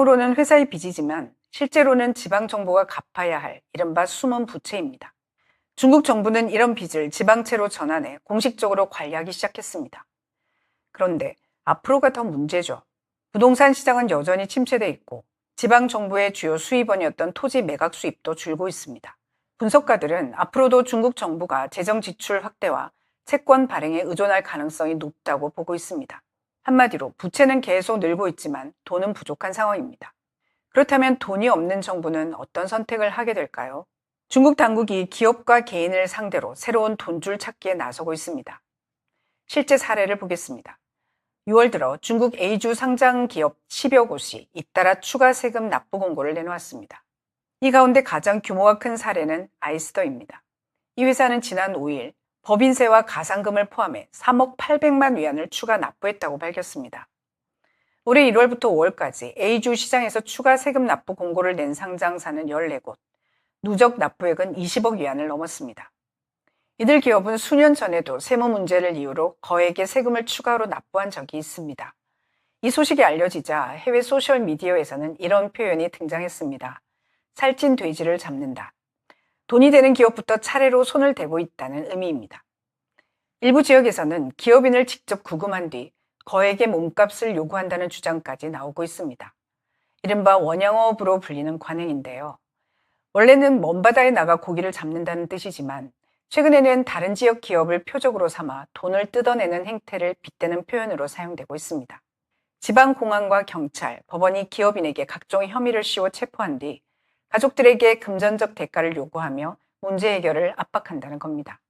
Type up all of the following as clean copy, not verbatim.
으로는 회사의 빚이지만 실제로는 지방 정부가 갚아야 할 이른바 숨은 부채입니다. 중국 정부는 이런 빚을 지방채로 전환해 공식적으로 관리하기 시작했습니다. 그런데 앞으로가 더 문제죠. 부동산 시장은 여전히 침체돼 있고 지방 정부의 주요 수입원이었던 토지 매각 수입도 줄고 있습니다. 분석가들은 앞으로도 중국 정부가 재정 지출 확대와 채권 발행에 의존할 가능성이 높다고 보고 있습니다. 한마디로 부채는 계속 늘고 있지만 돈은 부족한 상황입니다. 그렇다면 돈이 없는 정부는 어떤 선택을 하게 될까요? 중국 당국이 기업과 개인을 상대로 새로운 돈줄 찾기에 나서고 있습니다. 실제 사례를 보겠습니다. 6월 들어 중국 A주 상장 기업 10여 곳이 잇따라 추가 세금 납부 공고를 내놓았습니다. 이 가운데 가장 규모가 큰 사례는 아이스더입니다. 이 회사는 지난 5일 법인세와 가상금을 포함해 3억 800만 위안을 추가 납부했다고 밝혔습니다. 올해 1월부터 5월까지 A주 시장에서 추가 세금 납부 공고를 낸 상장사는 14곳, 누적 납부액은 20억 위안을 넘었습니다. 이들 기업은 수년 전에도 세무 문제를 이유로 거액의 세금을 추가로 납부한 적이 있습니다. 이 소식이 알려지자 해외 소셜미디어에서는 이런 표현이 등장했습니다. 살찐 돼지를 잡는다. 돈이 되는 기업부터 차례로 손을 대고 있다는 의미입니다. 일부 지역에서는 기업인을 직접 구금한 뒤 거액의 몸값을 요구한다는 주장까지 나오고 있습니다. 이른바 원양어업으로 불리는 관행인데요. 원래는 먼 바다에 나가 고기를 잡는다는 뜻이지만 최근에는 다른 지역 기업을 표적으로 삼아 돈을 뜯어내는 행태를 빗대는 표현으로 사용되고 있습니다. 지방공안과 경찰, 법원이 기업인에게 각종 혐의를 씌워 체포한 뒤 가족들에게 금전적 대가를 요구하며 문제 해결을 압박한다는 겁니다.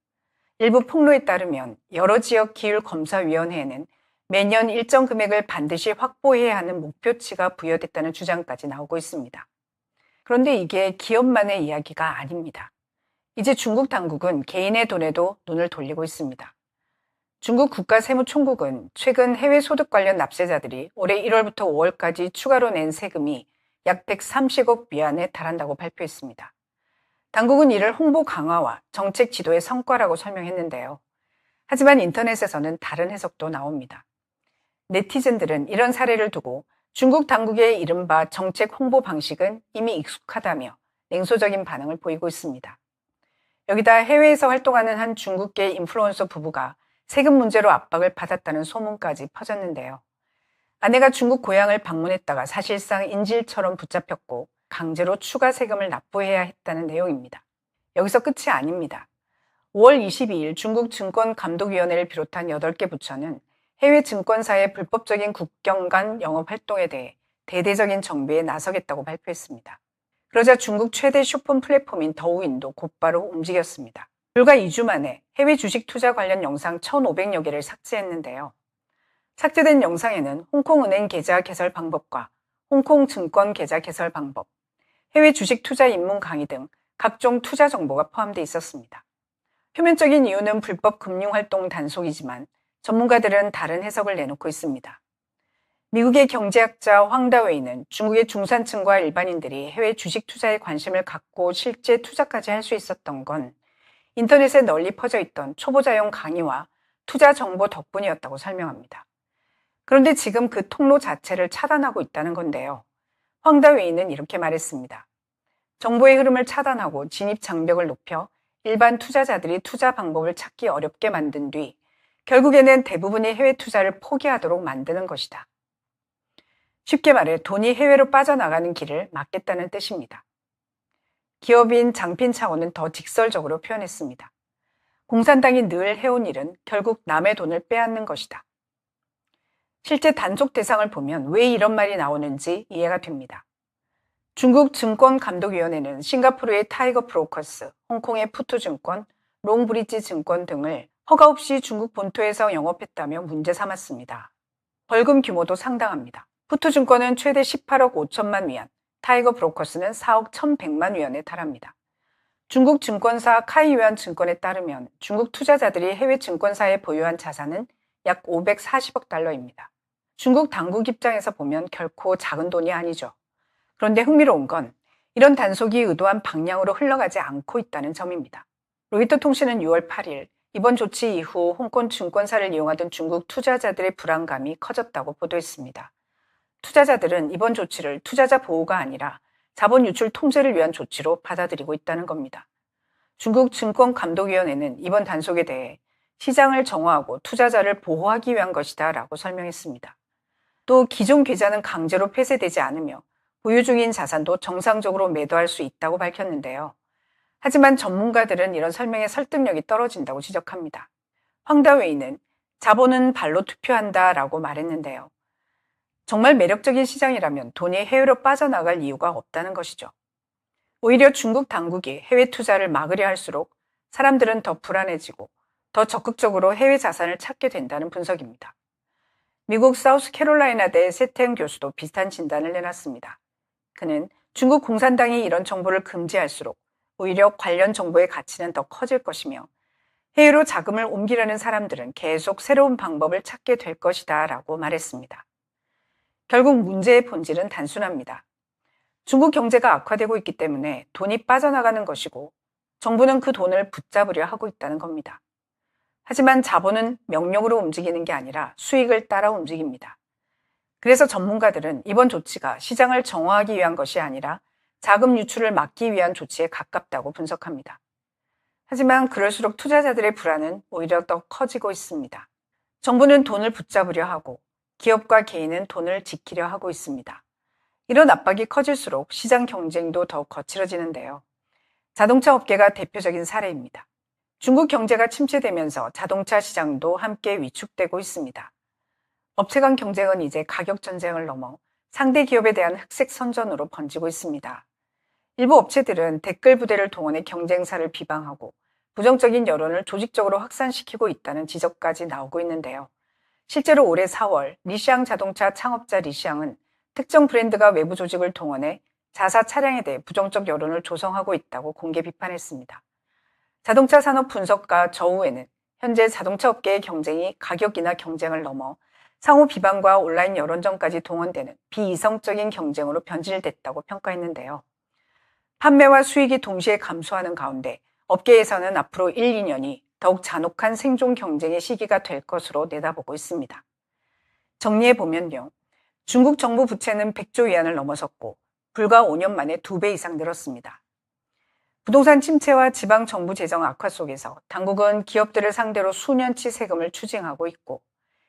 일부 폭로에 따르면 여러 지역 기율검사위원회에는 매년 일정 금액을 반드시 확보해야 하는 목표치가 부여됐다는 주장까지 나오고 있습니다. 그런데 이게 기업만의 이야기가 아닙니다. 이제 중국 당국은 개인의 돈에도 눈을 돌리고 있습니다. 중국 국가세무총국은 최근 해외 소득 관련 납세자들이 올해 1월부터 5월까지 추가로 낸 세금이 약 130억 위안에 달한다고 발표했습니다. 당국은 이를 홍보 강화와 정책 지도의 성과라고 설명했는데요. 하지만 인터넷에서는 다른 해석도 나옵니다. 네티즌들은 이런 사례를 두고 중국 당국의 이른바 정책 홍보 방식은 이미 익숙하다며 냉소적인 반응을 보이고 있습니다. 여기다 해외에서 활동하는 한 중국계 인플루언서 부부가 세금 문제로 압박을 받았다는 소문까지 퍼졌는데요. 아내가 중국 고향을 방문했다가 사실상 인질처럼 붙잡혔고 강제로 추가 세금을 납부해야 했다는 내용입니다. 여기서 끝이 아닙니다. 5월 22일 중국 증권감독위원회를 비롯한 8개 부처는 해외 증권사의 불법적인 국경 간 영업 활동에 대해 대대적인 정비에 나서겠다고 발표했습니다. 그러자 중국 최대 쇼폰 플랫폼인 더우인도 곧바로 움직였습니다. 불과 2주 만에 해외 주식 투자 관련 영상 1,500여 개를 삭제했는데요. 삭제된 영상에는 홍콩은행 계좌 개설 방법과 홍콩 증권 계좌 개설 방법, 해외 주식 투자 입문 강의 등 각종 투자 정보가 포함되어 있었습니다. 표면적인 이유는 불법 금융활동 단속이지만 전문가들은 다른 해석을 내놓고 있습니다. 미국의 경제학자 황다웨이는 중국의 중산층과 일반인들이 해외 주식 투자에 관심을 갖고 실제 투자까지 할 수 있었던 건 인터넷에 널리 퍼져 있던 초보자용 강의와 투자 정보 덕분이었다고 설명합니다. 그런데 지금 그 통로 자체를 차단하고 있다는 건데요. 황다웨이는 이렇게 말했습니다. 정보의 흐름을 차단하고 진입 장벽을 높여 일반 투자자들이 투자 방법을 찾기 어렵게 만든 뒤 결국에는 대부분이 해외 투자를 포기하도록 만드는 것이다. 쉽게 말해 돈이 해외로 빠져나가는 길을 막겠다는 뜻입니다. 기업인 장핀 차오는 더 직설적으로 표현했습니다. 공산당이 늘 해온 일은 결국 남의 돈을 빼앗는 것이다. 실제 단속 대상을 보면 왜 이런 말이 나오는지 이해가 됩니다. 중국 증권감독위원회는 싱가포르의 타이거 브로커스, 홍콩의 푸투증권, 롱브리지 증권 등을 허가 없이 중국 본토에서 영업했다며 문제 삼았습니다. 벌금 규모도 상당합니다. 푸투증권은 최대 18억 5천만 위안, 타이거 브로커스는 4억 1,100만 위안에 달합니다. 중국 증권사 카이유안 증권에 따르면 중국 투자자들이 해외 증권사에 보유한 자산은 약 540억 달러입니다. 중국 당국 입장에서 보면 결코 작은 돈이 아니죠. 그런데 흥미로운 건 이런 단속이 의도한 방향으로 흘러가지 않고 있다는 점입니다. 로이터 통신은 6월 8일 이번 조치 이후 홍콩 증권사를 이용하던 중국 투자자들의 불안감이 커졌다고 보도했습니다. 투자자들은 이번 조치를 투자자 보호가 아니라 자본 유출 통제를 위한 조치로 받아들이고 있다는 겁니다. 중국 증권감독위원회는 이번 단속에 대해 시장을 정화하고 투자자를 보호하기 위한 것이다 라고 설명했습니다. 또 기존 계좌는 강제로 폐쇄되지 않으며 보유 중인 자산도 정상적으로 매도할 수 있다고 밝혔는데요. 하지만 전문가들은 이런 설명의 설득력이 떨어진다고 지적합니다. 황다웨이는 자본은 발로 투표한다 라고 말했는데요. 정말 매력적인 시장이라면 돈이 해외로 빠져나갈 이유가 없다는 것이죠. 오히려 중국 당국이 해외 투자를 막으려 할수록 사람들은 더 불안해지고 더 적극적으로 해외 자산을 찾게 된다는 분석입니다. 미국 사우스캐롤라이나대 세태응 교수도 비슷한 진단을 내놨습니다. 그는 중국 공산당이 이런 정보를 금지할수록 오히려 관련 정보의 가치는 더 커질 것이며 해외로 자금을 옮기려는 사람들은 계속 새로운 방법을 찾게 될 것이다 라고 말했습니다. 결국 문제의 본질은 단순합니다. 중국 경제가 악화되고 있기 때문에 돈이 빠져나가는 것이고 정부는 그 돈을 붙잡으려 하고 있다는 겁니다. 하지만 자본은 명령으로 움직이는 게 아니라 수익을 따라 움직입니다. 그래서 전문가들은 이번 조치가 시장을 정화하기 위한 것이 아니라 자금 유출을 막기 위한 조치에 가깝다고 분석합니다. 하지만 그럴수록 투자자들의 불안은 오히려 더 커지고 있습니다. 정부는 돈을 붙잡으려 하고 기업과 개인은 돈을 지키려 하고 있습니다. 이런 압박이 커질수록 시장 경쟁도 더 거칠어지는데요. 자동차 업계가 대표적인 사례입니다. 중국 경제가 침체되면서 자동차 시장도 함께 위축되고 있습니다. 업체 간 경쟁은 이제 가격 전쟁을 넘어 상대 기업에 대한 흑색 선전으로 번지고 있습니다. 일부 업체들은 댓글 부대를 동원해 경쟁사를 비방하고 부정적인 여론을 조직적으로 확산시키고 있다는 지적까지 나오고 있는데요. 실제로 올해 4월 리시앙 자동차 창업자 리시앙은 특정 브랜드가 외부 조직을 동원해 자사 차량에 대해 부정적 여론을 조성하고 있다고 공개 비판했습니다. 자동차 산업 분석가 저우에는 현재 자동차 업계의 경쟁이 가격이나 경쟁을 넘어 상호 비방과 온라인 여론전까지 동원되는 비이성적인 경쟁으로 변질됐다고 평가했는데요. 판매와 수익이 동시에 감소하는 가운데 업계에서는 앞으로 1, 2년이 더욱 잔혹한 생존 경쟁의 시기가 될 것으로 내다보고 있습니다. 정리해보면요. 중국 정부 부채는 100조 위안을 넘어섰고 불과 5년 만에 2배 이상 늘었습니다. 부동산 침체와 지방 정부 재정 악화 속에서 당국은 기업들을 상대로 수년치 세금을 추징하고 있고